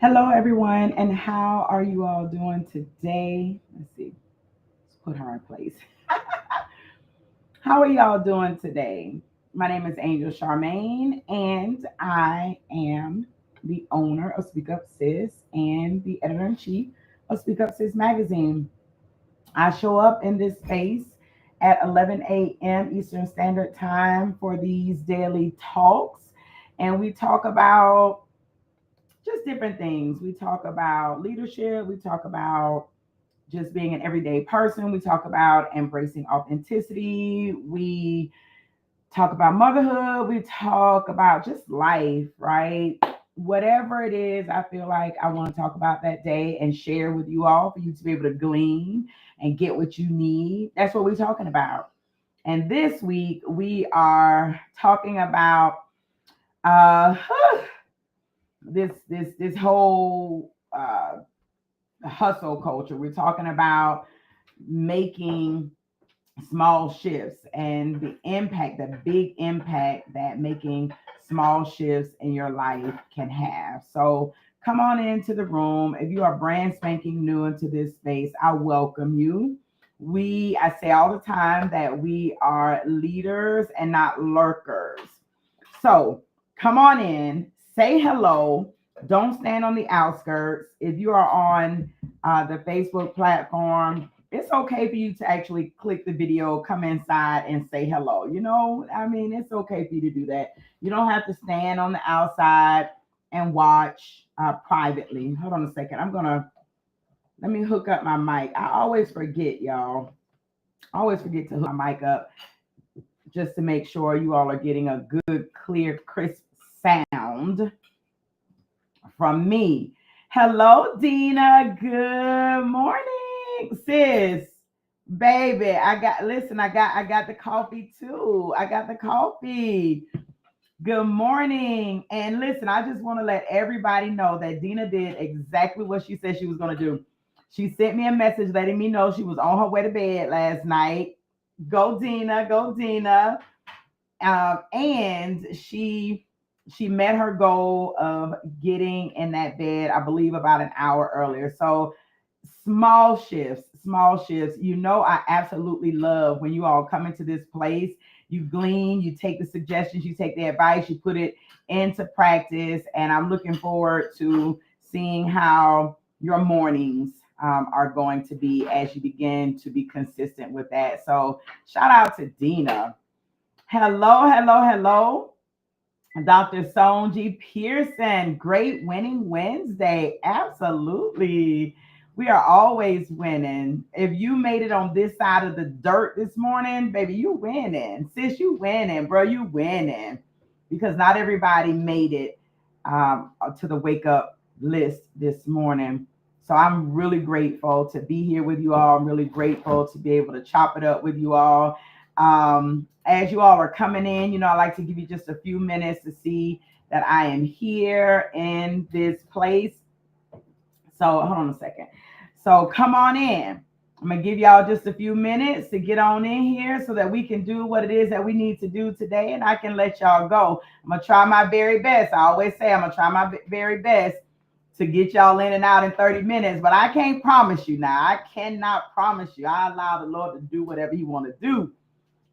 Hello, everyone, and how are you all doing today? Let's see, let's put her in place. How are y'all doing today? My name is Angel Charmaine, and I am the owner of Speak Up Sis and the editor in chief of Speak Up Sis magazine. I show up in this space at 11 a.m. Eastern Standard Time for these daily talks, and we talk about just different things. We talk about leadership, we talk about just being an everyday person, we talk about embracing authenticity, we talk about motherhood, we talk about just life, right? Whatever it is, I feel like I want to talk about that day and share with you all for you to be able to glean and get what you need. That's what we're talking about. And this week we are talking about uh this whole hustle culture. We're talking about making small shifts and the impact, the big impact that making small shifts in your life can have. So come on into the room. If you are brand spanking new into this space, I welcome you. I say all the time that we are leaders and not lurkers. So come on in, say hello. Don't stand on the outskirts. If you are on the Facebook platform, it's okay for you to actually click the video, come inside and say hello. It's okay for you to do that. You don't have to stand on the outside and watch privately. Hold on a second. Let me hook up my mic. I always forget, y'all. I always forget to hook my mic up just to make sure you all are getting a good, clear, crisp sound from me. Hello, Dina. Good morning, sis. Baby, I got the coffee too. I got the coffee. Good morning. And listen, I just want to let everybody know that Dina did exactly what she said she was going to do. She sent me a message letting me know she was on her way to bed last night. Go Dina, go Dina. And she met her goal of getting in that bed, I believe, about an hour earlier. So small shifts, small shifts. I absolutely love when you all come into this place. You glean, you take the suggestions, you take the advice, you put it into practice. And I'm looking forward to seeing how your mornings are going to be as you begin to be consistent with that. So shout out to Dina. Hello, hello, hello. Dr. Sonji Pearson, great winning Wednesday. Absolutely. We are always winning. If you made it on this side of the dirt this morning, baby, you winning. Sis, you winning, bro, you winning. Because not everybody made it to the wake up list this morning. So I'm really grateful to be here with you all. I'm really grateful to be able to chop it up with you all. As you all are coming in, I like to give you just a few minutes to see that I am here in this place. So hold on a second. So come on in. I'm gonna give y'all just a few minutes to get on in here so that we can do what it is that we need to do today, and I can let y'all go. I'm gonna try my very best. I always say I'm gonna try my very best to get y'all in and out in 30 minutes, but I can't promise you now. I cannot promise you. I allow the Lord to do whatever He want to do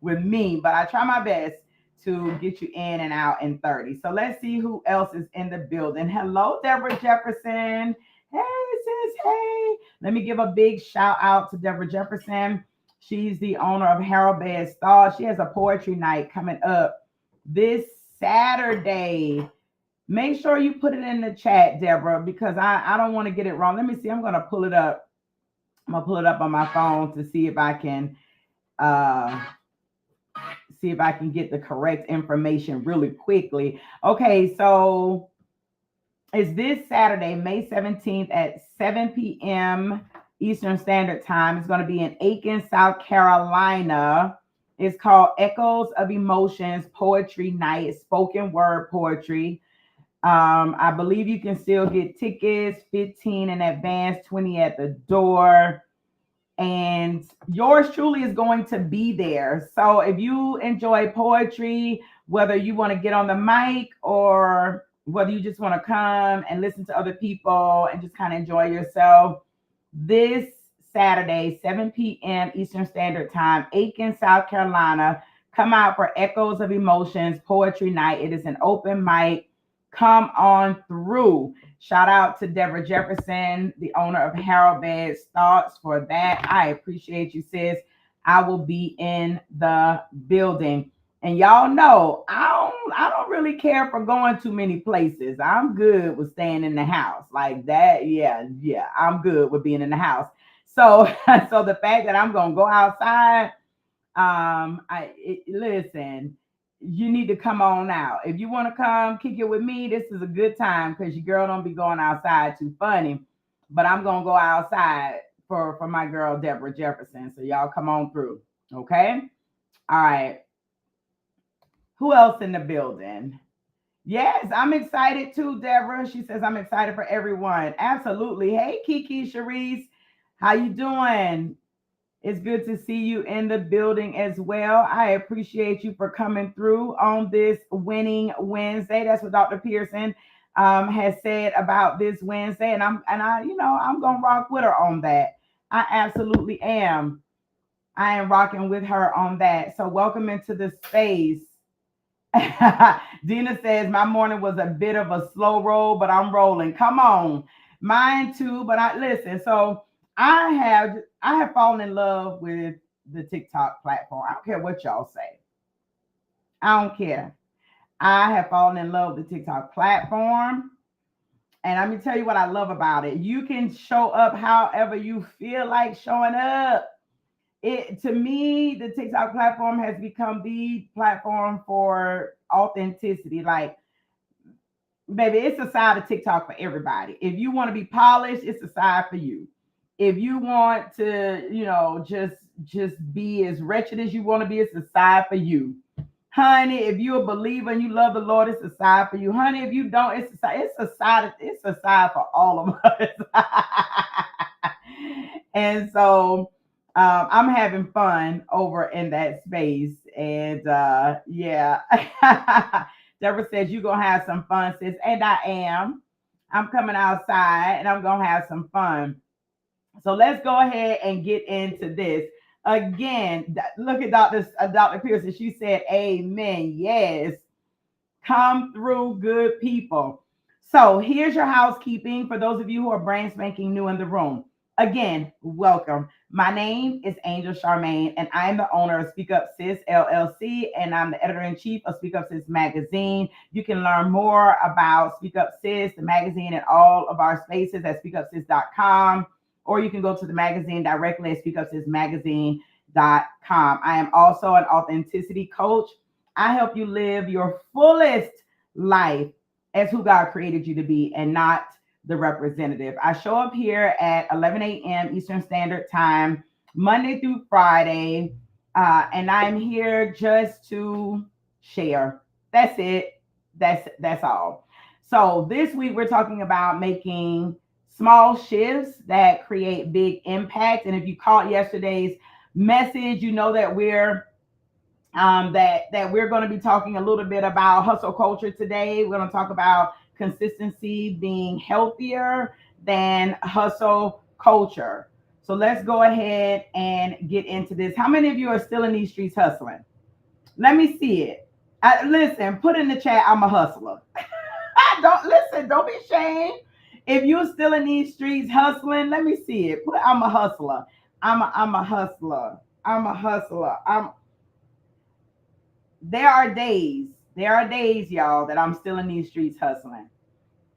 with me, but I try my best to get you in and out in 30. So let's see who else is in the building. Hello, Deborah Jefferson. Hey, sis. Hey. Let me give a big shout out to Deborah Jefferson. She's the owner of Harold Bass Thought. She has a poetry night coming up this Saturday. Make sure you put it in the chat, Deborah, because I don't want to get it wrong. Let me see. I'm going to pull it up. I'm going to pull it up on my phone to see if I can uh get the correct information really quickly. Okay, so it's this Saturday, May 17th at 7 p.m. Eastern Standard Time. It's going to be in Aiken, South Carolina. It's called Echoes of Emotions Poetry Night, spoken word poetry. I believe you can still get tickets, 15 in advance, 20 at the door. And yours truly is going to be there. So if you enjoy poetry, whether you want to get on the mic or whether you just want to come and listen to other people and just kind of enjoy yourself, this Saturday, 7 p.m. Eastern Standard Time, Aiken, South Carolina. Come out for Echoes of Emotions Poetry Night. It is an open mic. Come on through. Shout out to Deborah Jefferson, the owner of Harold Bed's Thoughts, for that. I appreciate you, sis. I will be in the building. And y'all know I don't really care for going too many places. I'm good with staying in the house. Like that, yeah, yeah. I'm good with being in the house. So so the fact that I'm gonna go outside, listen, you need to come on out. If you want to come kick it with me, this is a good time because your girl don't be going outside too funny. But I'm gonna go outside for my girl Deborah Jefferson. So y'all come on through. Okay. All right. Who else in the building? Yes, I'm excited too, Deborah. She says I'm excited for everyone. Absolutely. Hey, Kiki, Sharice, how you doing? It's good to see you in the building as well. I appreciate you for coming through on this winning Wednesday. That's what Dr. Pearson has said about this Wednesday, and I'm gonna rock with her on that. I absolutely am. I am rocking with her on that. So welcome into the space. Dina says my morning was a bit of a slow roll, but I'm rolling. Come on, mine too. But I listen. So I have fallen in love with the TikTok platform. I don't care what y'all say. I don't care. I have fallen in love with the TikTok platform. And let me tell you what I love about it. You can show up however you feel like showing up. It to me, the TikTok platform has become the platform for authenticity. Like, baby, it's a side of TikTok for everybody. If you want to be polished, it's a side for you. If you want to, just be as wretched as you want to be, it's a side for you. Honey, if you're a believer and you love the Lord, it's a side for you. Honey, if you don't, it's a side, it's a side for all of us. And so I'm having fun over in that space. And yeah. Deborah says you're gonna have some fun, sis. And I am. I'm coming outside and I'm gonna have some fun. So let's go ahead and get into this. Again, look at Dr. Pearson. She said, Amen. Yes. Come through, good people. So here's your housekeeping for those of you who are brand spanking new in the room. Again, welcome. My name is Angel Charmaine, and I am the owner of Speak Up Sis LLC, and I'm the editor in chief of Speak Up Sis magazine. You can learn more about Speak Up Sis, the magazine, and all of our spaces at speakupsis.com, or you can go to the magazine directly at speakupsismagazine.com. I am also an authenticity coach. I help you live your fullest life as who God created you to be and not the representative. I show up here at 11 a.m. Eastern Standard Time, Monday through Friday, and I'm here just to share. That's it. That's all. So this week we're talking about making small shifts that create big impact. And if you caught yesterday's message, you know that we're going to be talking a little bit about hustle culture today. We're going to talk about consistency being healthier than hustle culture. So let's go ahead and get into this. How many of you are still in these streets hustling? Let me see it. Listen, put in the chat, I'm a hustler. Don't be ashamed. If you're still in these streets hustling, let me see it. I'm a hustler. I'm a hustler. I'm a hustler. There are days, y'all, that I'm still in these streets hustling.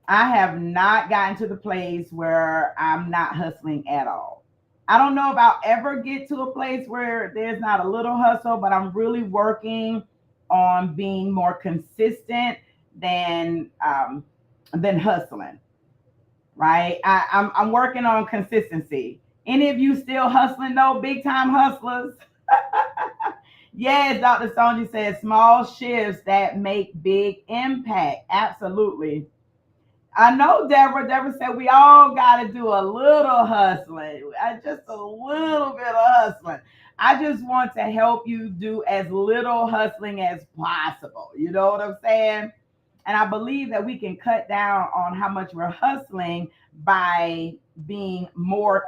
I have not gotten to the place where I'm not hustling at all. I don't know if I'll ever get to a place where there's not a little hustle, but I'm really working on being more consistent than hustling. Right? I'm working on consistency. Any of you still hustling though? Big time hustlers? Yes, Dr. Sonia says small shifts that make big impact. Absolutely. I know Deborah. Deborah said we all got to do a little hustling, just a little bit of hustling. I just want to help you do as little hustling as possible. You know what I'm saying? And I believe that we can cut down on how much we're hustling by being more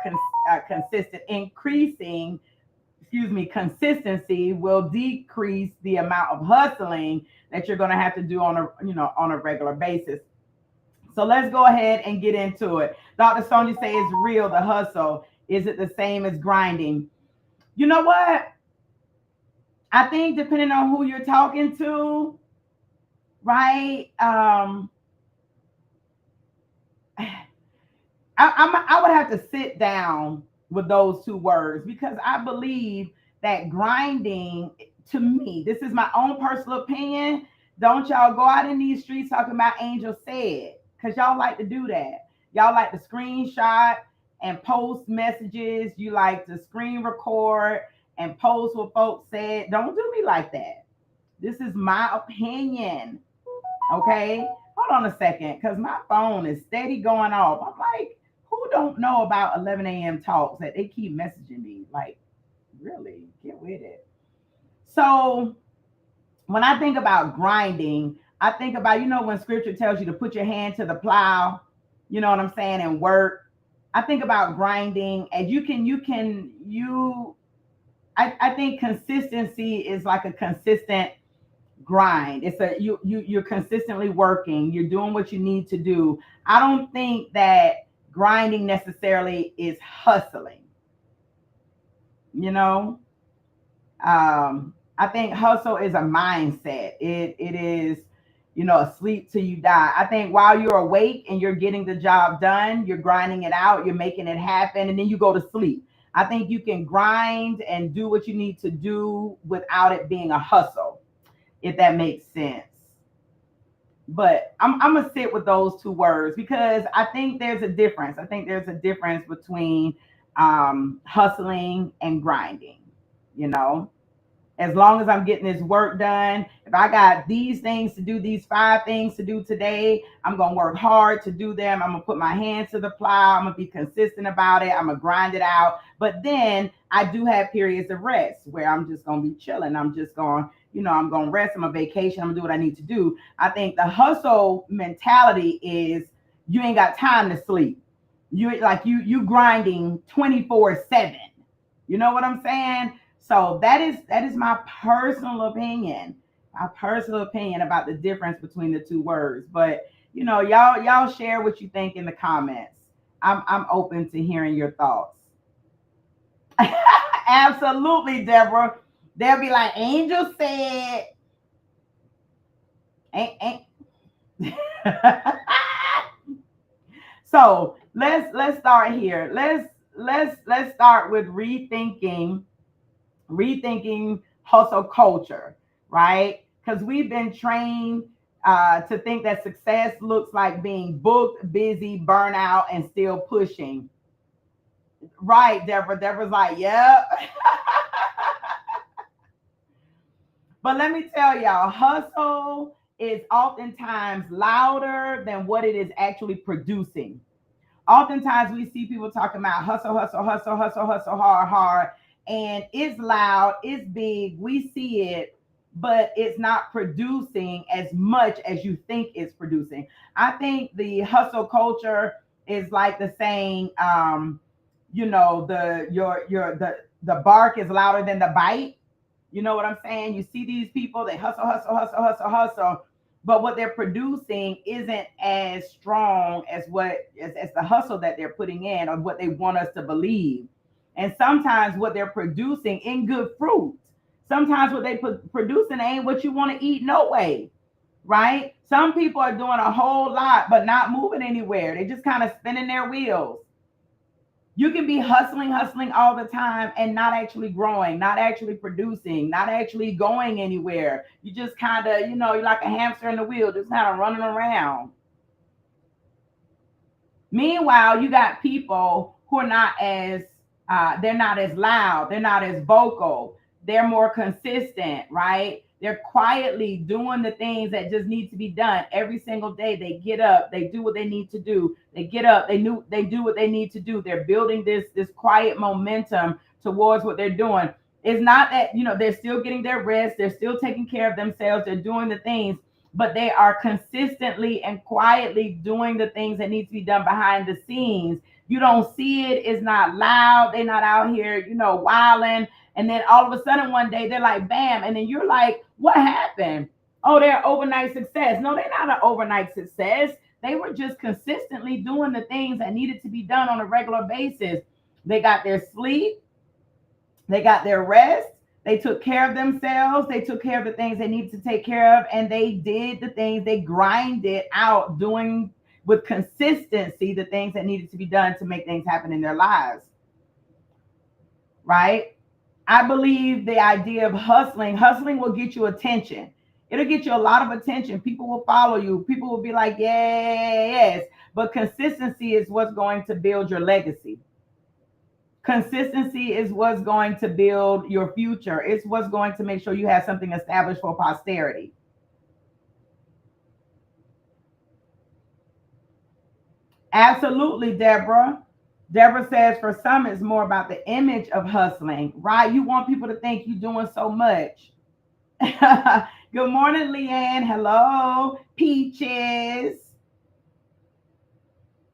consistent. Increasing, excuse me, consistency will decrease the amount of hustling that you're going to have to do on a, on a regular basis. So let's go ahead and get into it. Dr. Sonia says, real, the hustle. Is it the same as grinding? You know what? I think depending on who you're talking to, right? I would have to sit down with those two words because I believe that grinding, to me, this is my own personal opinion. Don't y'all go out in these streets talking about Angel said, because y'all like to do that. Y'all like to screenshot and post messages. You like to screen record and post what folks said. Don't do me like that. This is my opinion. Okay. Hold on a second, because my phone is steady going off. I'm like, who don't know about 11 a.m. talks that they keep messaging me? Like, really, get with it. So when I think about grinding, I think about, when scripture tells you to put your hand to the plow, you know what I'm saying, and work. I think about grinding as I think consistency is like a consistent grind. It's a you're consistently working, you're doing what you need to do. I don't think that grinding necessarily is hustling, you know. I think hustle is a mindset. It is, asleep till you die. I think while you're awake and you're getting the job done, you're grinding it out, you're making it happen, and then you go to sleep. I think you can grind and do what you need to do without it being a hustle, if that makes sense. But I'm gonna sit with those two words because I think there's a difference. I think there's a difference between hustling and grinding. You know, as long as I'm getting this work done, if I got these things to do, these 5 things to do today, I'm going to work hard to do them. I'm going to put my hands to the plow. I'm going to be consistent about it. I'm going to grind it out. But then I do have periods of rest where I'm just going to be chilling. I'm just going, I'm going to rest. I'm on vacation. I'm going to do what I need to do. I think the hustle mentality is you ain't got time to sleep. You grinding 24/7. You know what I'm saying? So that is my personal opinion. My personal opinion about the difference between the two words. But y'all share what you think in the comments. I'm open to hearing your thoughts. Absolutely, Deborah. They'll be like, Angel said, ain't. So let's start here. Let's start with rethinking hustle culture, right? Because we've been trained to think that success looks like being booked, busy, burnout, and still pushing. Right, Deborah. Deborah's like, yep. But let me tell y'all, hustle is oftentimes louder than what it is actually producing. Oftentimes we see people talking about hustle, hustle, hustle, hustle, hustle, hard, hard, and it's loud, it's big, we see it, but it's not producing as much as you think it's producing. I think the hustle culture is like the saying, the bark is louder than the bite. You know what I'm saying? You see these people, they hustle, hustle, hustle, hustle, hustle, but what they're producing isn't as strong as the hustle that they're putting in or what they want us to believe. And sometimes what they're producing in good fruit, sometimes what they producing ain't what you want to eat no way, right? Some people are doing a whole lot but not moving anywhere. They just kind of spinning their wheels. You can be hustling all the time and not actually growing, not actually producing, not actually going anywhere. You just kind of, you're like a hamster in the wheel, just kind of running around. Meanwhile, you got people who are not as, they're not as loud, they're not as vocal, they're more consistent, right? They're quietly doing the things that just need to be done every single day. They get up, they do what they need to do. They get up, they do what they need to do. They're building this quiet momentum towards what they're doing. It's not that, they're still getting their rest, they're still taking care of themselves, they're doing the things, but they are consistently and quietly doing the things that need to be done behind the scenes. You don't see it, it's not loud, they're not out here, wilding. And then all of a sudden one day they're like, bam. And then you're like, what happened? Oh, they're overnight success. No, they're not an overnight success. They were just consistently doing the things that needed to be done on a regular basis. They got their sleep, they got their rest, they took care of themselves, they took care of the things they needed to take care of, and they did the things, they grinded out, doing with consistency the things that needed to be done to make things happen in their lives. Right? I believe the idea of hustling will get you attention. It'll get you a lot of attention. People will follow you. People will be like, yes. But consistency is what's going to build your legacy. Consistency is what's going to build your future. It's what's going to make sure you have something established for posterity. Absolutely, Deborah. Deborah says for some, it's more about the image of hustling, right? You want people to think you're doing so much. Good morning, Leanne. Hello, Peaches.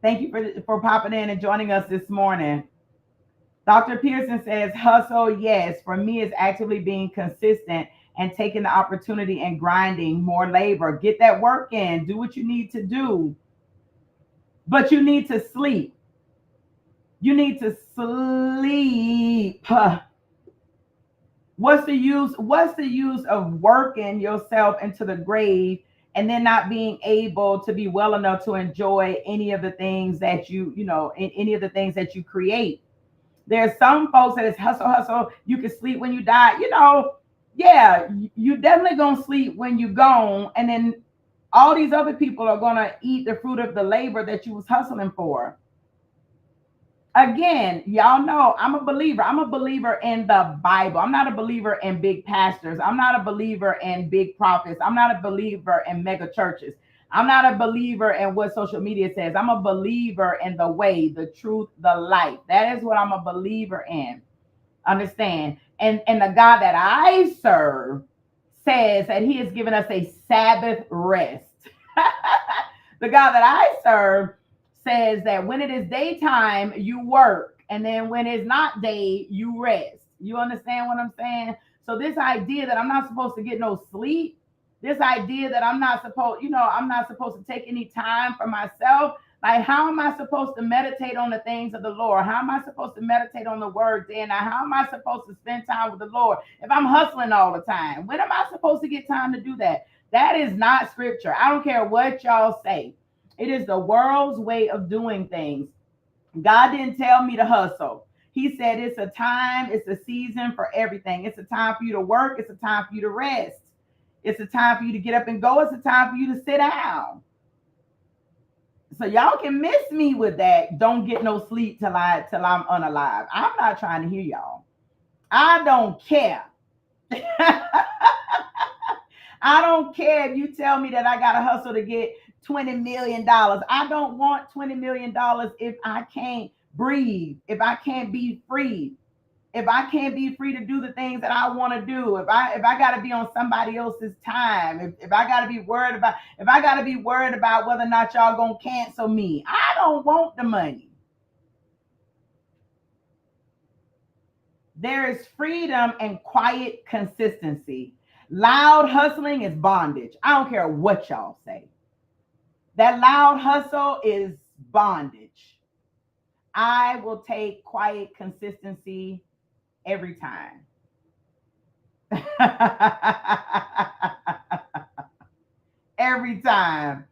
Thank you for popping in and joining us this morning. Dr. Pearson says, hustle, yes. For me, it's actively being consistent and taking the opportunity and grinding more labor. Get that work in. Do what you need to do. But you need to sleep. You need to sleep. What's the use? What's the use of working yourself into the grave and then not being able to be well enough to enjoy any of the things that any of the things that you create? There's some folks that is hustle. You can sleep when you die. Yeah, you definitely gonna sleep when you gone, and then all these other people are gonna eat the fruit of the labor that you was hustling for. Again, y'all know I'm a believer. I'm a believer in the Bible. I'm not a believer in big pastors. I'm not a believer in big prophets. I'm not a believer in mega churches. I'm not a believer in what social media says. I'm a believer in the way, the truth, the light. That is what I'm a believer in. Understand? And the God that I serve says that he has given us a Sabbath rest. The God that I serve says that when it is daytime, you work. And then when it's not day, you rest. You understand what I'm saying? So this idea that I'm not supposed to get no sleep, this idea that I'm not supposed to take any time for myself. Like, how am I supposed to meditate on the things of the Lord? How am I supposed to meditate on the word day and night? How am I supposed to spend time with the Lord if I'm hustling all the time? When am I supposed to get time to do that? That is not scripture. I don't care what y'all say. It is the world's way of doing things. God didn't tell me to hustle. He said it's a time, it's a season for everything. It's a time for you to work. It's a time for you to rest. It's a time for you to get up and go. It's a time for you to sit down. So y'all can miss me with that. Don't get no sleep till I'm unalive. I'm not trying to hear y'all. I don't care. I don't care if you tell me that I got to hustle to get $20 million. I don't want $20 million if I can't breathe, if I can't be free, if I can't be free to do the things that I want to do, if I got to be on somebody else's time, if I got to be worried about whether or not y'all gonna cancel me. I don't want the money. There is freedom and quiet consistency. Loud hustling is bondage. I don't care what y'all say. That loud hustle is bondage. I will take quiet consistency every time. Every time.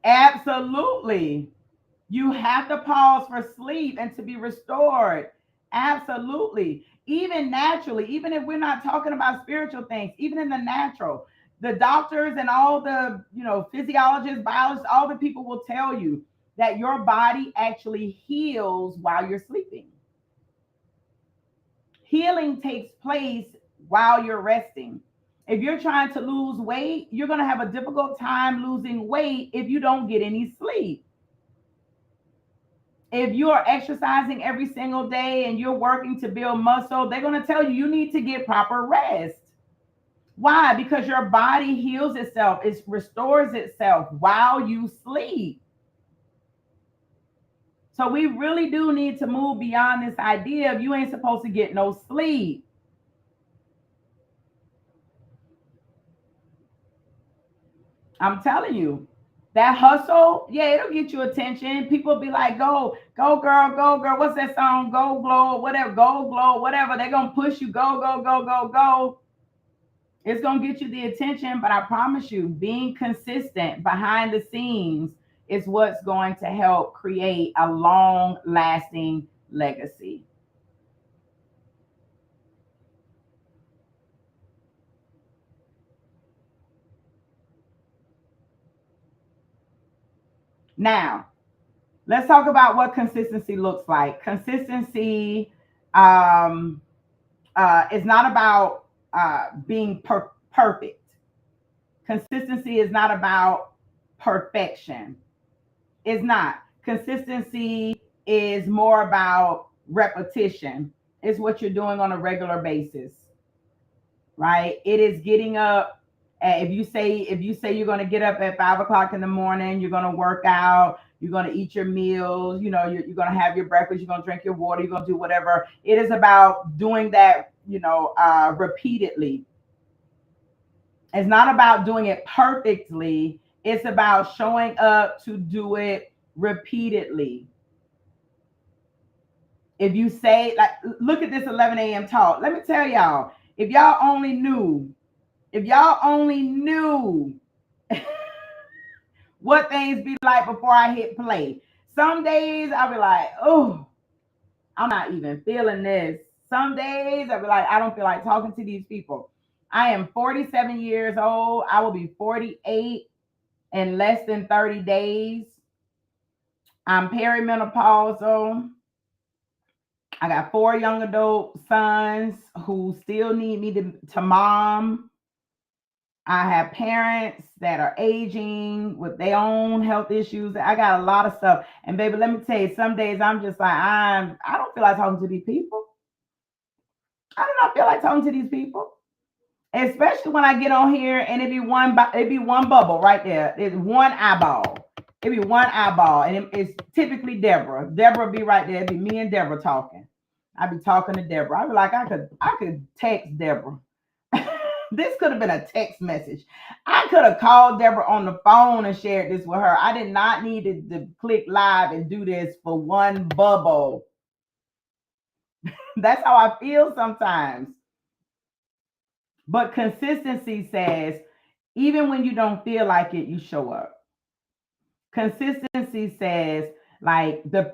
Absolutely. You have to pause for sleep and to be restored. Absolutely. Even naturally, even if we're not talking about spiritual things, even in the natural, the doctors and all the, physiologists, biologists, all the people will tell you that your body actually heals while you're sleeping. Healing takes place while you're resting. If you're trying to lose weight, you're going to have a difficult time losing weight if you don't get any sleep. If you're exercising every single day and you're working to build muscle, they're going to tell you need to get proper rest. Why? Because your body heals itself, it restores itself while you sleep. So we really do need to move beyond this idea of you ain't supposed to get no sleep. I'm telling you, that hustle, yeah, it'll get you attention. People be like, go, go, girl. What's that song? Go, glow, whatever, go, glow, whatever. They're going to push you, go, go, go, go, go. It's going to get you the attention, but I promise you, being consistent behind the scenes is what's going to help create a long lasting legacy. Now, let's talk about what consistency looks like. Consistency um, is not about being perfect. Consistency is not about perfection. It's not. Consistency is more about repetition. It's what you're doing on a regular basis, right? It is getting up. If you say you're going to get up at 5 o'clock in the morning, you're going to work out, you're going to eat your meals, you're going to have your breakfast, you're going to drink your water, you're going to do whatever. It is about doing that, repeatedly. It's not about doing it perfectly. It's about showing up to do it repeatedly. If you say, like, look at this 11 a.m. talk. Let me tell y'all, if y'all only knew, if y'all only knew what things be like before I hit play. Some days I'll be like, oh, I'm not even feeling this. Some days I'll be like, I don't feel like talking to these people. I am 47 years old. I will be 48 in less than 30 days. I'm perimenopausal. I got 4 young adult sons who still need me to mom. I have parents that are aging with their own health issues. I got a lot of stuff. And baby, let me tell you, some days I'm just like, I don't feel like talking to these people. I do not feel like talking to these people. Especially when I get on here and it be one bubble right there. It's one eyeball. It be one eyeball. And it's typically Deborah. Deborah be right there. It be me and Deborah talking. I be talking to Deborah. I be like, I could text Deborah. This could have been a text message. I could have called Deborah on the phone and shared this with her. I did not need to click live and do this for one bubble. That's how I feel sometimes. But consistency says, even when you don't feel like it, you show up. Consistency says, like, the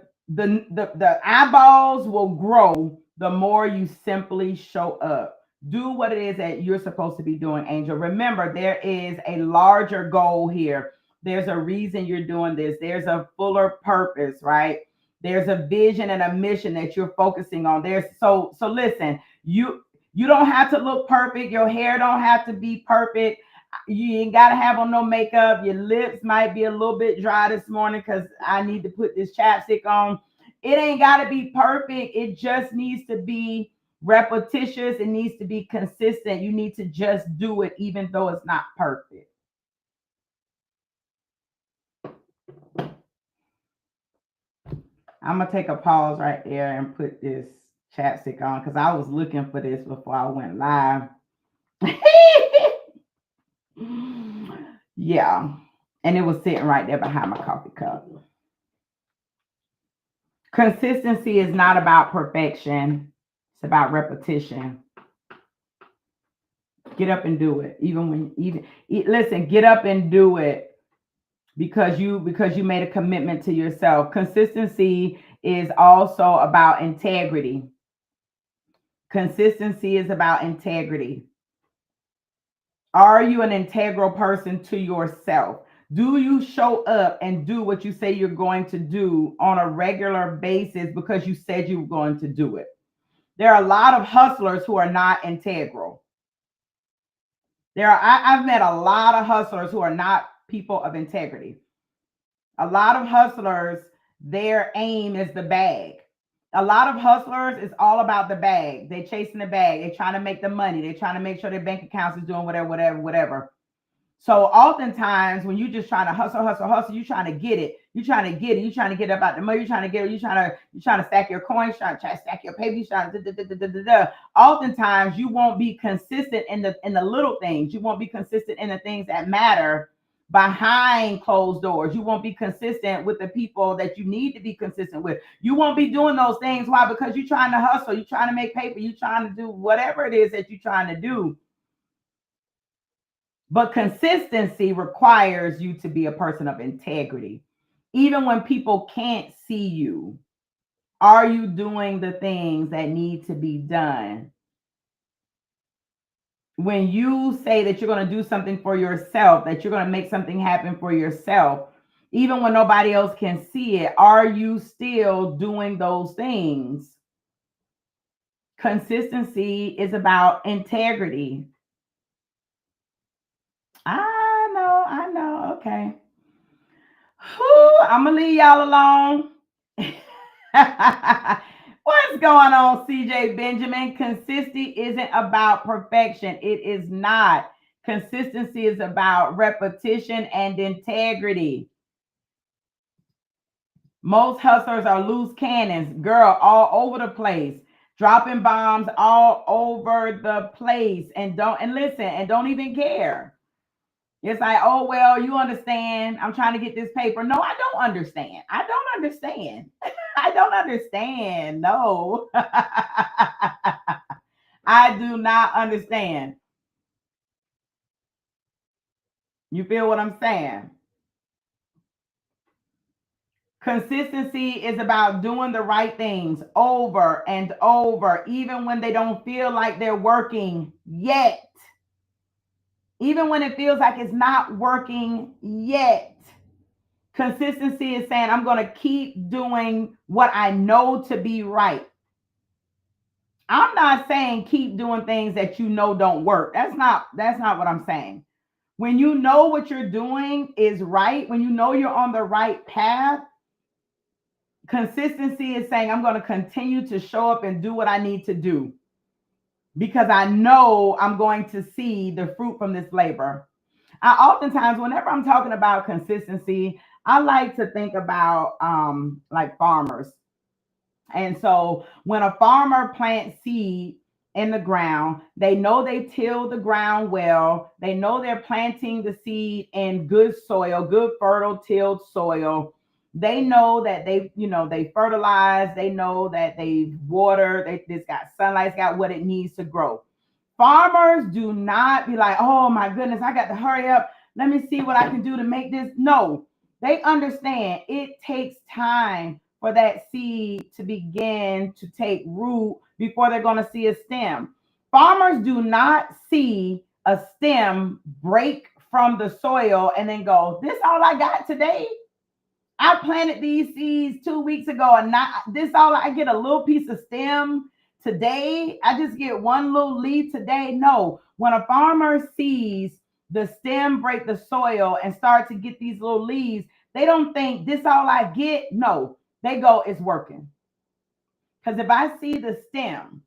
eyeballs will grow the more you simply show up. Do what it is that you're supposed to be doing, Angel. Remember, there is a larger goal here. There's a reason you're doing this. There's a fuller purpose, right? There's a vision and a mission that you're focusing on. So listen, you don't have to look perfect. Your hair don't have to be perfect. You ain't gotta have on no makeup. Your lips might be a little bit dry this morning because I need to put this chapstick on. It ain't gotta be perfect. It just needs to be repetitious. It needs to be consistent. You need to just do it, even though it's not perfect. I'm gonna take a pause right there and put this chapstick on because I was looking for this before I went live. Yeah. And it was sitting right there behind my coffee cup. Consistency is not about perfection, it's about repetition. Get up and do it. Listen, get up and do it because you made a commitment to yourself. Consistency is also about integrity. Consistency is about integrity. Are you an integral person to yourself? Do you show up and do what you say you're going to do on a regular basis because you said you were going to do it? There are a lot of hustlers who are not integral. I've met a lot of hustlers who are not people of integrity. A lot of hustlers, their aim is the bag. A lot of hustlers is all about the bag. They chasing the bag. They trying to make the money. They trying to make sure their bank accounts is doing whatever, whatever, whatever. So oftentimes when you just trying to hustle, hustle, hustle, you trying to get it. You trying to get it. You trying to get up out the money. You trying to get it. You trying to stack your coins. Trying to stack your paper. You trying to da, da, da, da, da, da. Oftentimes you won't be consistent in the little things. You won't be consistent in the things that matter behind closed doors. You won't be consistent with the people that you need to be consistent with. You won't be doing those things. Why? Because you're trying to hustle. You're trying to make paper. You're trying to do whatever it is that you're trying to do. But consistency requires you to be a person of integrity. Even when people can't see you, are you doing the things that need to be done? When you say that you're going to do something for yourself, that you're going to make something happen for yourself, even when nobody else can see it, are you still doing those things? Consistency is about integrity. I know. Okay. Whew, I'm gonna leave y'all alone. What's going on, CJ Benjamin? Consistency isn't about perfection. It is not. Consistency is about repetition and integrity. Most hustlers are loose cannons, girl, all over the place, dropping bombs all over the place, and don't even care. It's like, oh, well, you understand. I'm trying to get this paper. No, I don't understand. I don't understand. I don't understand. No, I do not understand. You feel what I'm saying? Consistency is about doing the right things over and over, even when they don't feel like they're working yet. Even when it feels like it's not working yet. Consistency is saying, I'm going to keep doing what I know to be right. I'm not saying keep doing things that you know don't work. That's not what I'm saying. When you know what you're doing is right, when you know you're on the right path, consistency is saying, I'm going to continue to show up and do what I need to do because I know I'm going to see the fruit from this labor. I oftentimes, whenever I'm talking about consistency, I like to think about like farmers. And so when a farmer plants seed in the ground, they know they till the ground well. They know they're planting the seed in good soil, good fertile tilled soil. They know that they fertilize. They know that they water. It's got sunlight. It's got what it needs to grow. Farmers do not be like, oh my goodness, I got to hurry up. Let me see what I can do to make this. No, they understand it takes time for that seed to begin to take root before they're going to see a stem. Farmers do not see a stem break from the soil and then go, this all I got today. I planted these seeds 2 weeks ago and not this all I get a little piece of stem today. I just get one little leaf today. No, when a farmer sees the stem break the soil and start to get these little leaves, they don't think this all I get. No, they go, it's working. Because if I see the stem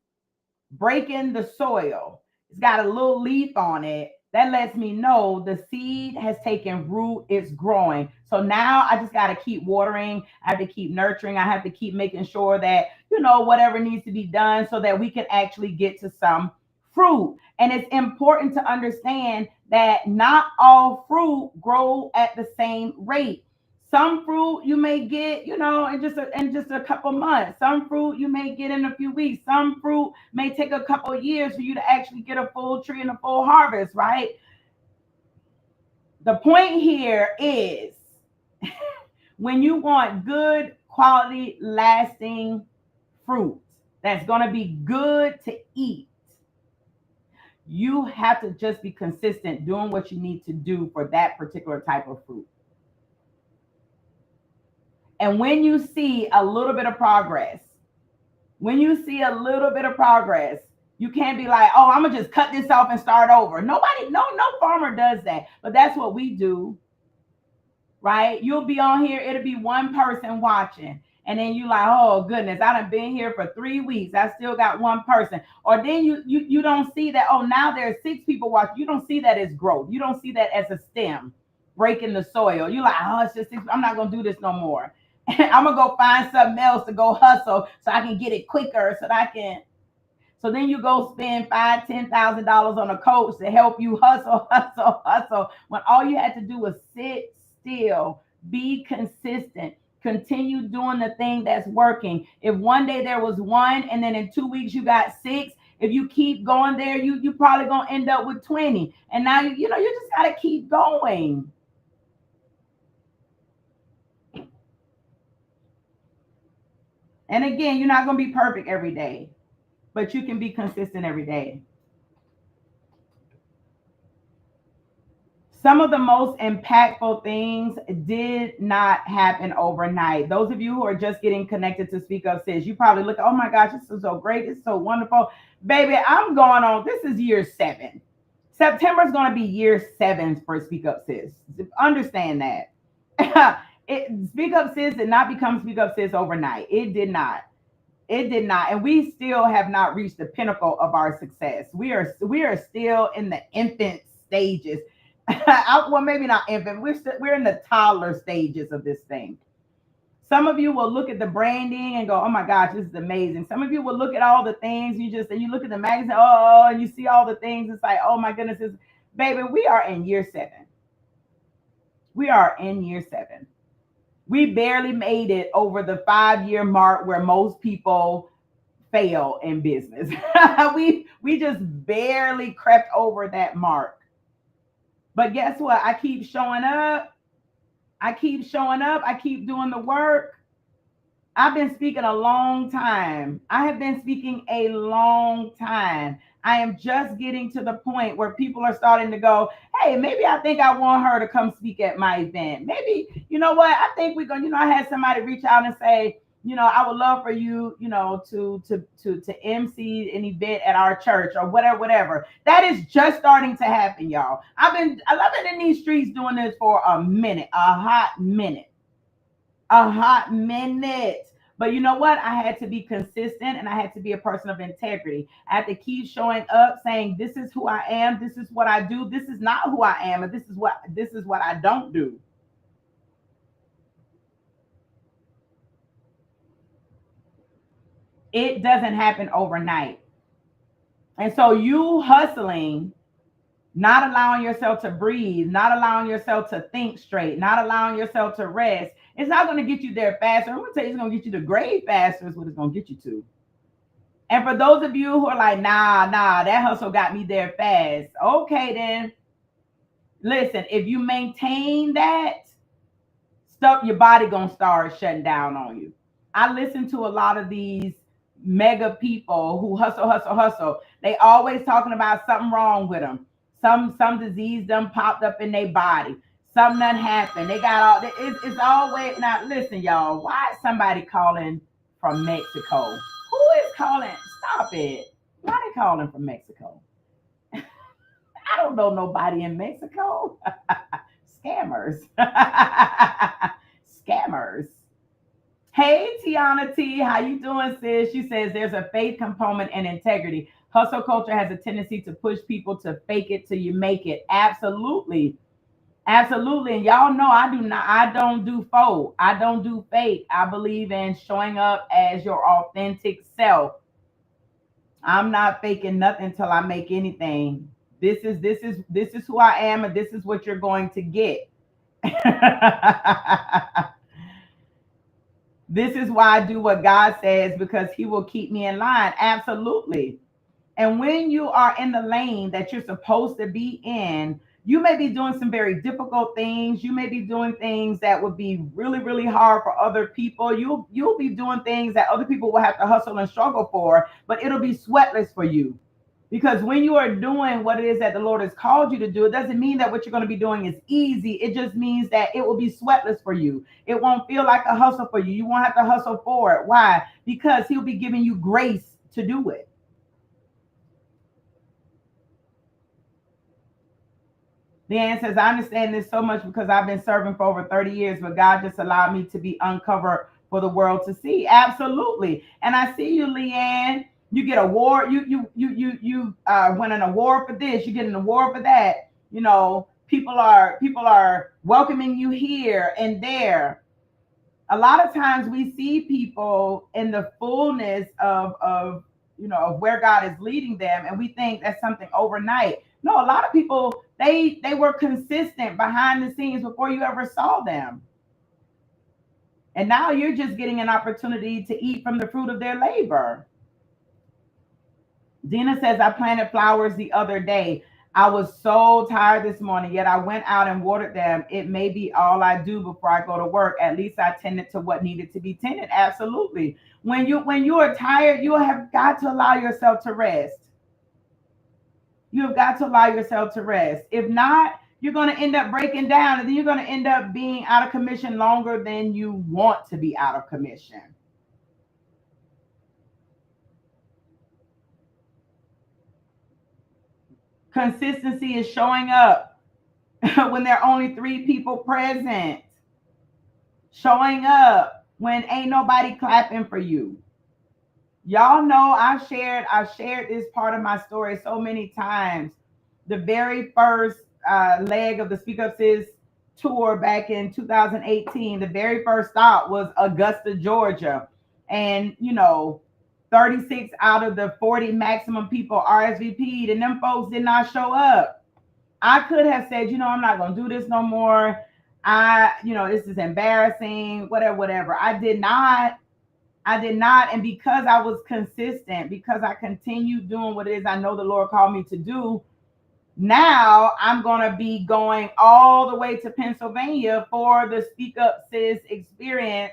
breaking the soil, it's got a little leaf on it. That lets me know the seed has taken root, it's growing. So now I just got to keep watering. I have to keep nurturing. I have to keep making sure that, whatever needs to be done so that we can actually get to some fruit. And it's important to understand that not all fruit grow at the same rate. Some fruit you may get, in just a couple months. Some fruit you may get in a few weeks. Some fruit may take a couple of years for you to actually get a full tree and a full harvest, right? The point here is when you want good quality, lasting fruit that's going to be good to eat, you have to just be consistent doing what you need to do for that particular type of fruit. And when you see a little bit of progress, you can't be like, oh, I'm gonna just cut this off and start over. Nobody, no farmer does that. But that's what we do, right? You'll be on here, it'll be one person watching. And then you like, oh goodness, I done been here for 3 weeks. I still got one person. Or then you don't see that, oh, now there's 6 people watching. You don't see that as growth. You don't see that as a stem breaking the soil. You like, oh, it's just 6. I'm not gonna do this no more. I'm gonna go find something else to go hustle so I can get it quicker, so that I can. So then you go spend $5,000, $10,000 on a coach to help you hustle, hustle, hustle. When all you had to do was sit still, be consistent, continue doing the thing that's working. If one day there was one, and then in 2 weeks you got 6, if you keep going there, you probably gonna end up with 20. And now you just gotta keep going. And again, you're not gonna be perfect every day, but you can be consistent every day. Some of the most impactful things did not happen overnight. Those of you who are just getting connected to Speak Up Sis, you probably look, oh my gosh, this is so great. It's so wonderful. Baby, I'm going on. This is year 7. September is going to be year 7 for Speak Up Sis. Understand that. Speak Up Sis did not become Speak Up Sis overnight. It did not. It did not, and we still have not reached the pinnacle of our success. We are still in the infant stages. Well, maybe not infant. We're in the toddler stages of this thing. Some of you will look at the branding and go, "Oh my gosh, this is amazing." Some of you will look at all the things you look at the magazine, oh, and you see all the things. It's like, oh my goodness, baby, we are in year 7. We are in year 7. We barely made it over the 5-year mark where most people fail in business. we just barely crept over that mark. But guess what? I keep showing up. I keep showing up. I keep doing the work. I've been speaking a long time. I have been speaking a long time. I am just getting to the point where people are starting to go, hey, maybe I think I want her to come speak at my event. Maybe, you know what? I think we're going, I had somebody reach out and say, I would love for you, to MC an event at our church or whatever, whatever. That is just starting to happen, y'all. I've been in these streets doing this for a minute, a hot minute. A hot minute. But you know what? I had to be consistent and I had to be a person of integrity. I had to keep showing up saying, this is who I am, this is what I do, this is not who I am, and this is what I don't do. It doesn't happen overnight. And so you hustling, not allowing yourself to breathe, not allowing yourself to think straight, not allowing yourself to rest, it's not going to get you there faster. I'm going to tell you, it's going to get you to grade faster is what it's going to get you to. And for those of you who are like, nah, that hustle got me there fast. Okay, then. Listen, if you maintain that, stuff, your body going to start shutting down on you. I listen to a lot of these mega people who hustle, hustle, hustle. They always talking about something wrong with them. Some disease done popped up in their body. Something done happened. They got all. It's always now. Listen, y'all. Why is somebody calling from Mexico? Who is calling? Stop it. Why they calling from Mexico? I don't know nobody in Mexico. Scammers. Scammers. Hey, Tiana T, how you doing, sis? She says there's a faith component and integrity. Hustle culture has a tendency to push people to fake it till you make it. Absolutely. Absolutely. And y'all know I don't do faux. I don't do fake. I believe in showing up as your authentic self. I'm not faking nothing till I make anything. This is who I am, and this is what you're going to get. This is why I do what God says, because He will keep me in line. Absolutely. And when you are in the lane that you're supposed to be in, you may be doing some very difficult things. You may be doing things that would be really, really hard for other people. You'll be doing things that other people will have to hustle and struggle for, but it'll be sweatless for you. Because when you are doing what it is that the Lord has called you to do, it doesn't mean that what you're going to be doing is easy. It just means that it will be sweatless for you. It won't feel like a hustle for you. You won't have to hustle for it. Why? Because He'll be giving you grace to do it. Leanne says, I understand this so much because I've been serving for over 30 years, but God just allowed me to be uncovered for the world to see. Absolutely. And I see you, Leanne. You get award. You win an award for this. You get an award for that. You know, people are welcoming you here and there. A lot of times we see people in the fullness of of where God is leading them, and we think that's something overnight. No, a lot of people they were consistent behind the scenes before you ever saw them. And now you're just getting an opportunity to eat from the fruit of their labor. Dina says, I planted flowers the other day. I was so tired this morning, yet I went out and watered them. It may be all I do before I go to work. At least I tended to what needed to be tended. Absolutely. When you are tired, you have got to allow yourself to rest. You have got to allow yourself to rest. If not, you're going to end up breaking down, and then you're going to end up being out of commission longer than you want to be out of commission. Consistency is showing up when there are only three people present, showing up when ain't nobody clapping for you. Y'all know I shared this part of my story so many times. The very first leg of the Speak Up Sis tour back in 2018, the very first stop was Augusta, Georgia. And 36 out of the 40 maximum people RSVP'd, and them folks did not show up. I could have said, I'm not going to do this no more. This is embarrassing, whatever, whatever. I did not. I did not. And because I was consistent, because I continued doing what it is I know the Lord called me to do, now I'm going to be going all the way to Pennsylvania for the Speak Up Sis experience.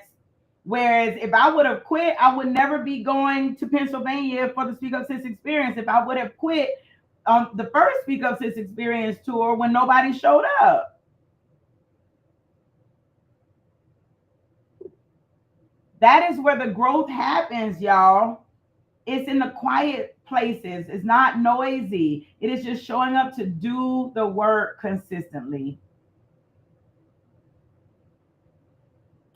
Whereas if I would have quit, I would never be going to Pennsylvania for the Speak Up Sis experience. If I would have quit the first Speak Up Sis experience tour when nobody showed up. That is where the growth happens, y'all. It's in the quiet places. It's not noisy. It is just showing up to do the work consistently.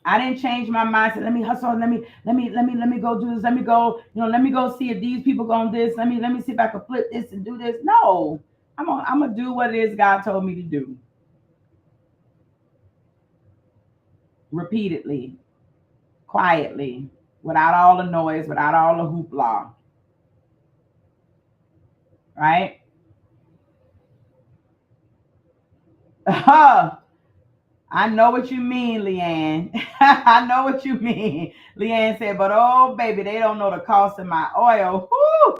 I didn't change my mindset. Let me hustle. Let me go do this. Let me go, let me go see if these people going this. Let me see if I can flip this and do this. No, I'm gonna do what it is God told me to do. Repeatedly, quietly, without all the noise, without all the hoopla. Right? I know what you mean, Leanne. I know what you mean. Leanne said, but oh, baby, they don't know the cost of my oil. Woo!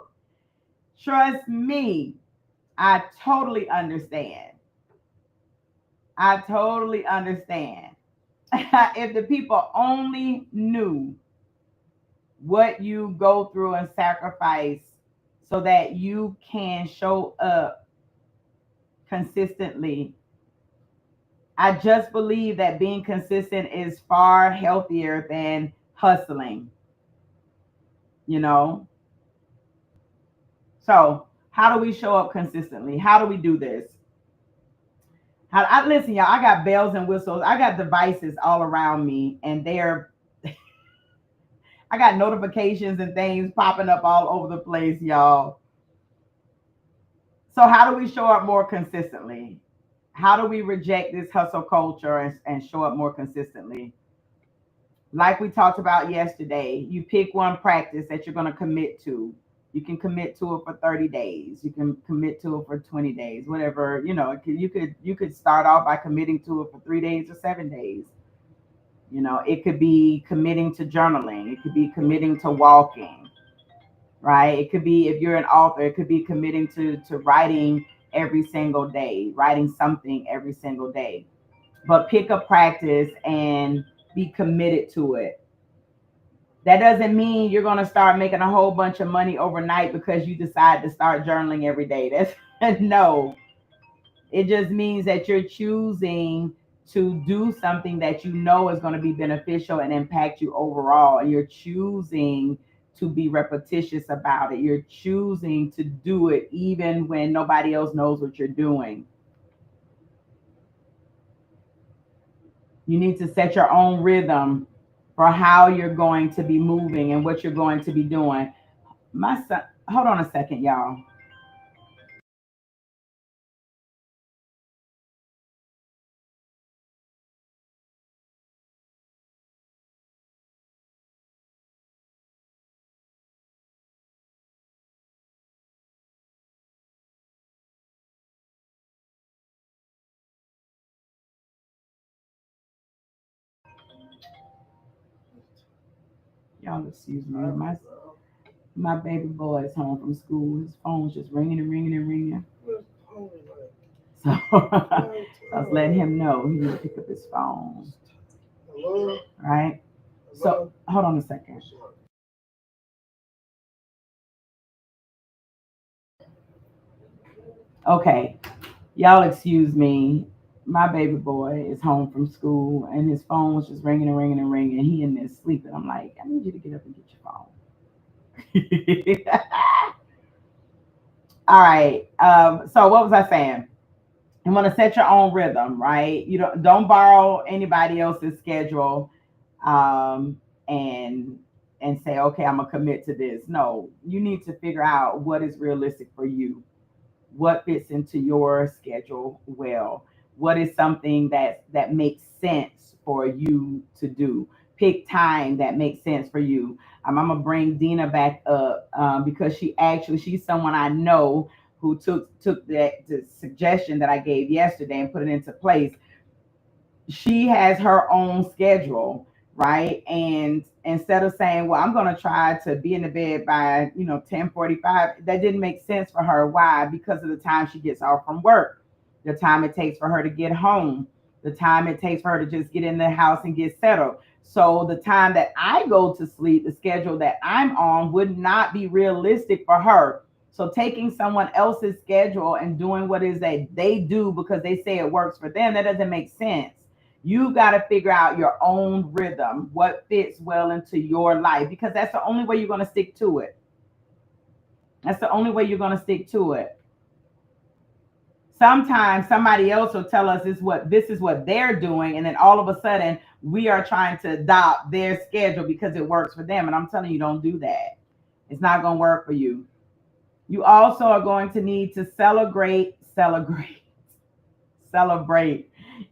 Trust me, I totally understand. I totally understand. If the people only knew what you go through and sacrifice so that you can show up consistently. I just believe that being consistent is far healthier than hustling, you know? So, how do we show up consistently? How do we do this? Listen, y'all, I got bells and whistles. I got devices all around me, and I got notifications and things popping up all over the place, y'all. So, how do we show up more consistently? How do we reject this hustle culture and show up more consistently? Like we talked about yesterday, you pick one practice that you're going to commit to. You can commit to it for 30 days. You can commit to it for 20 days, whatever. You could start off by committing to it for 3 days or 7 days. It could be committing to journaling. It could be committing to walking, right? It could be, if you're an author, it could be committing to writing every single day, writing something every single day. But pick a practice and be committed to it. That doesn't mean you're going to start making a whole bunch of money overnight because you decide to start journaling every day. That's no. It just means that you're choosing to do something that you know is going to be beneficial and impact you overall. And you're choosing to be repetitious about it. You're choosing to do it even when nobody else knows what you're doing. You need to set your own rhythm for how you're going to be moving and what you're going to be doing. My son, hold on a second, y'all. Y'all excuse me. My baby boy is home from school. His phone's just ringing and ringing and ringing. So I was letting him know he need to pick up his phone. Hello? Right? So hold on a second. Okay. Y'all excuse me. My baby boy is home from school and his phone was just ringing and ringing and ringing. He in there sleeping. I'm like, I need you to get up and get your phone. All right. So what was I saying? You want to set your own rhythm, right? You don't borrow anybody else's schedule, um, and say, okay, I'm gonna commit to this. No, you need to figure out what is realistic for you, what fits into your schedule well, what is something that makes sense for you to do. Pick time that makes sense for you. I'm gonna bring Dina back up, because she's someone I know who took the suggestion that I gave yesterday and put it into place. She has her own schedule, right? And instead of saying, well, I'm going to try to be in the bed by 10:45, that didn't make sense for her. Why? Because of the time she gets off from work, the time it takes for her to get home, the time it takes for her to just get in the house and get settled. So the time that I go to sleep, the schedule that I'm on would not be realistic for her. So taking someone else's schedule and doing what is that they do because they say it works for them, that doesn't make sense. You got to figure out your own rhythm, what fits well into your life, because that's the only way you're going to stick to it. That's the only way you're going to stick to it. Sometimes somebody else will tell us this is what they're doing, and then all of a sudden we are trying to adopt their schedule because it works for them. And I'm telling you, don't do that. It's not going to work for you. You also are going to need to celebrate. You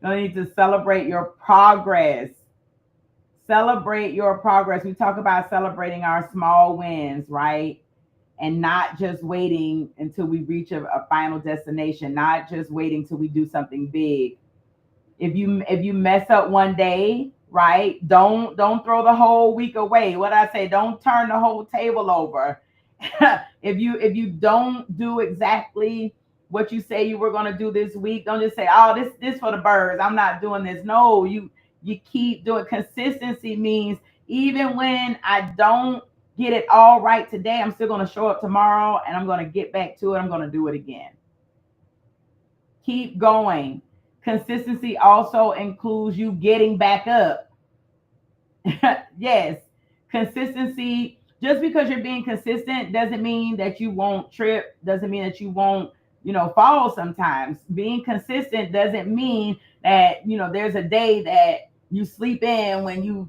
need to celebrate your progress. Celebrate your progress. We talk about celebrating our small wins, right? And not just waiting until we reach a final destination, not just waiting till we do something big. If you mess up one day, right? Don't throw the whole week away. What I say, don't turn the whole table over. If you don't do exactly what you say you were going to do this week, don't just say, oh, this for the birds, I'm not doing this. No, you keep doing. Consistency means even when I don't get it all right today, I'm still going to show up tomorrow and I'm going to get back to it. I'm going to do it again. Keep going. Consistency also includes you getting back up. Yes, consistency. Just because you're being consistent doesn't mean that you won't trip, doesn't mean that you won't, fall sometimes. Being consistent doesn't mean that, there's a day that you sleep in when you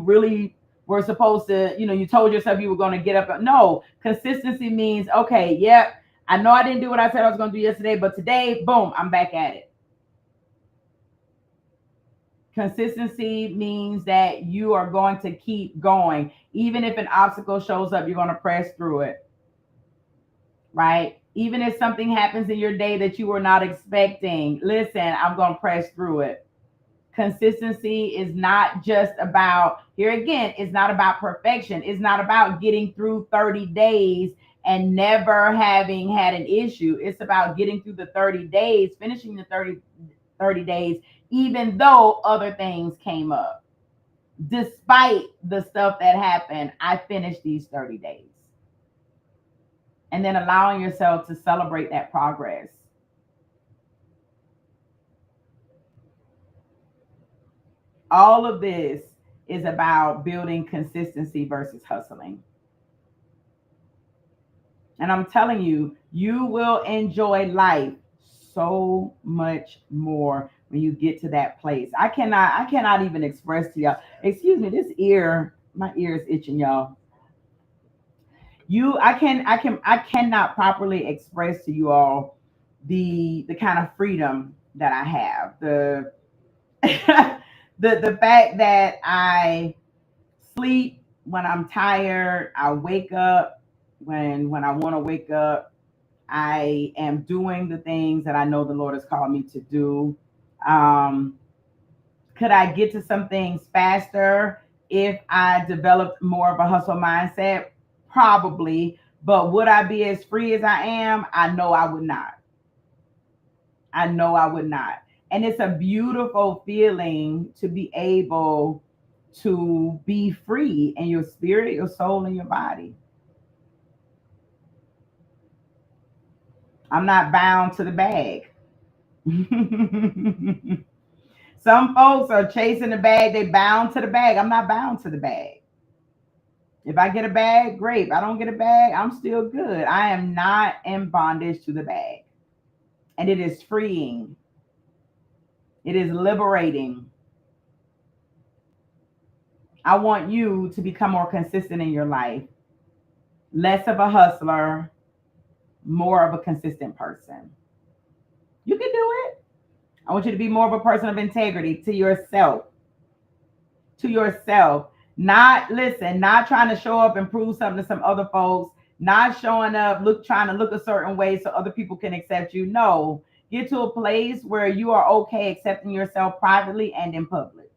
really were supposed to, you told yourself you were going to get up. No, consistency means, okay, yep, I know I didn't do what I said I was going to do yesterday, but today, boom, I'm back at it. Consistency means that you are going to keep going. Even if an obstacle shows up, you're going to press through it, right? Even if something happens in your day that you were not expecting, listen, I'm going to press through it. Consistency is not just about, here again, it's not about perfection. It's not about getting through 30 days and never having had an issue. It's about getting through the 30 days, finishing the 30 days, even though other things came up. Despite the stuff that happened, I finished these 30 days. And then allowing yourself to celebrate that progress. All of this is about building consistency versus hustling. And I'm telling you, you will enjoy life so much more when you get to that place. I cannot even express to y'all. Excuse me, this ear, my ear is itching, y'all. I cannot properly express to you all the kind of freedom that I have. The the fact that I sleep when I'm tired, I wake up when I want to wake up. I am doing the things that I know the Lord has called me to do. Um, could I get to some things faster if I developed more of a hustle mindset? Probably. But would I be as free as I am? I know I would not. I know I would not. And it's a beautiful feeling to be able to be free in your spirit, your soul, and your body. I'm not bound to the bag. Some folks are chasing the bag, they bound to the bag. I'm not bound to the bag. If I get a bag, great. If I don't get a bag, I'm still good. I am not in bondage to the bag. And it is freeing. It is liberating. I want you to become more consistent in your life, less of a hustler, more of a consistent person. You can do it. I want you to be more of a person of integrity to yourself. To yourself. Not listen, not trying to show up and prove something to some other folks, not showing up, trying to look a certain way so other people can accept you. No. Get to a place where you are okay accepting yourself privately and in public.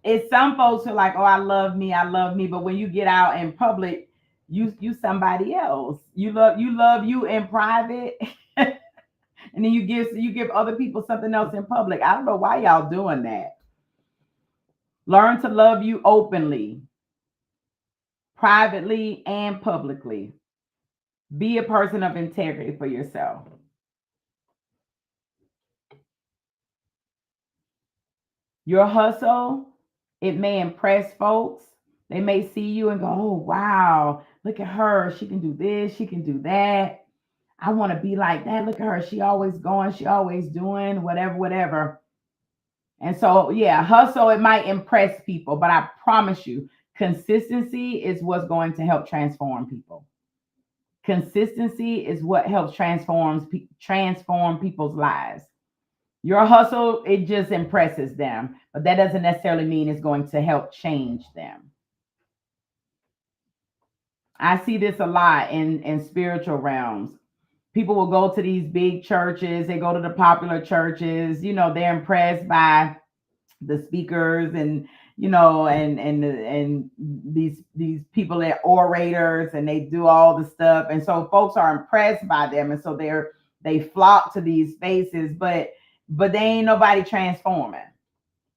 It's some folks who are like, oh, I love me, but when you get out in public, you somebody else. You love you in private, and then you give other people something else in public. I don't know why y'all doing that. Learn to love you openly, privately, and publicly. Be a person of integrity for yourself. Your hustle, it may impress folks. They may see you and go, oh, wow, look at her. She can do this, she can do that. I want to be like that. Look at her. She always going, she always doing whatever, whatever. And so, yeah, hustle, it might impress people, but I promise you, consistency is what's going to help transform people. Consistency is what helps transform people's lives. Your hustle, it just impresses them, but that doesn't necessarily mean it's going to help change them. I see this a lot in spiritual realms. People will go to these big churches, they go to the popular churches, they're impressed by the speakers and and these people that orators and they do all the stuff. And so folks are impressed by them. And so they flock to these spaces, but they ain't nobody transforming.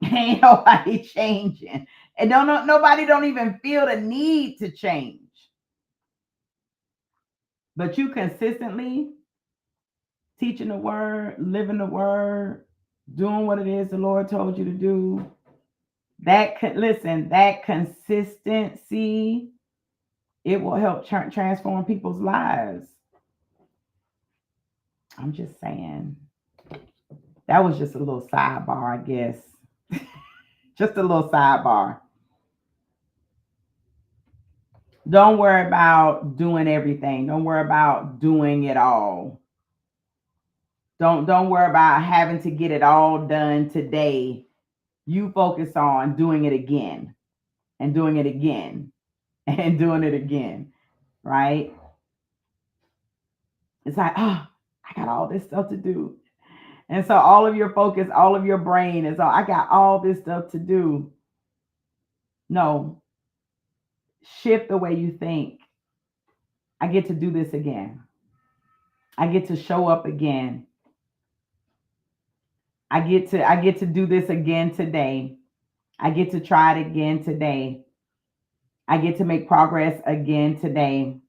Ain't nobody changing. And nobody don't even feel the need to change. But you consistently teaching the word, living the word, doing what it is the Lord told you to do. That consistency, it will help transform people's lives. I'm just saying. That was just a little sidebar, I guess. Just a little sidebar. Don't worry about doing everything. Don't worry about doing it all. Don't worry about having to get it all done today. You focus on doing it again and doing it again and doing it again, right? It's like, oh, I got all this stuff to do. And so all of your focus, all of your brain is, oh, I got all this stuff to do. No, shift the way you think. I get to do this again. I get to show up again. I get to do this again today. I get to try it again today. I get to make progress again today.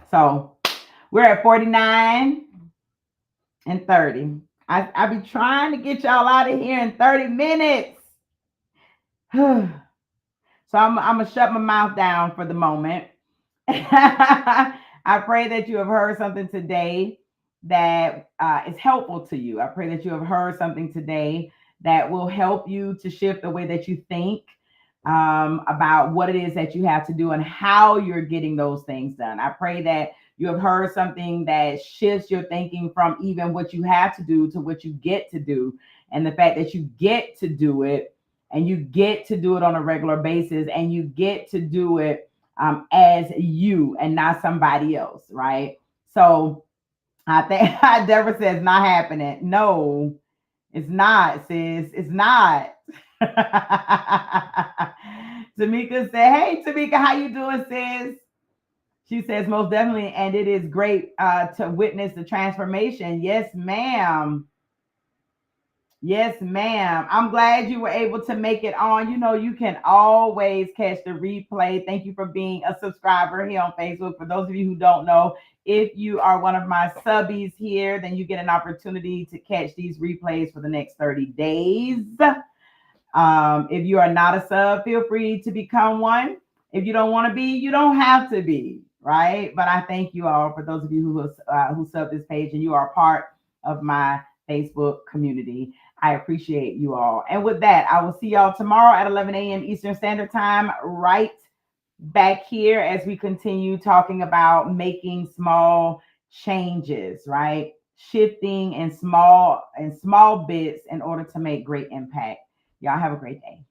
So we're at 49 and 30. I be trying to get y'all out of here in 30 minutes. So I'm gonna shut my mouth down for the moment. I pray that you have heard something today that is helpful to you. I pray that you have heard something today that will help you to shift the way that you think about what it is that you have to do and how you're getting those things done. I pray that you have heard something that shifts your thinking from even what you have to do to what you get to do, and the fact that you get to do it and you get to do it on a regular basis and you get to do it as you and not somebody else, right? So I think Deborah says not happening. No, it's not, sis. It's not. Tamika said, "Hey, Tamika, how you doing, sis?" She says, "Most definitely, and it is great to witness the transformation." Yes, ma'am. Yes, ma'am. I'm glad you were able to make it on. You know, you can always catch the replay. Thank you for being a subscriber here on Facebook. For those of you who don't know, if you are one of my subbies here, then you get an opportunity to catch these replays for the next 30 days. If you are not a sub, feel free to become one. If you don't want to be, you don't have to be, right? But I thank you all for those of you who sub this page and you are part of my Facebook community. I appreciate you all. And with that, I will see y'all tomorrow at 11 a.m. Eastern Standard Time, right back here as we continue talking about making small changes, right? Shifting in small bits in order to make great impact. Y'all have a great day.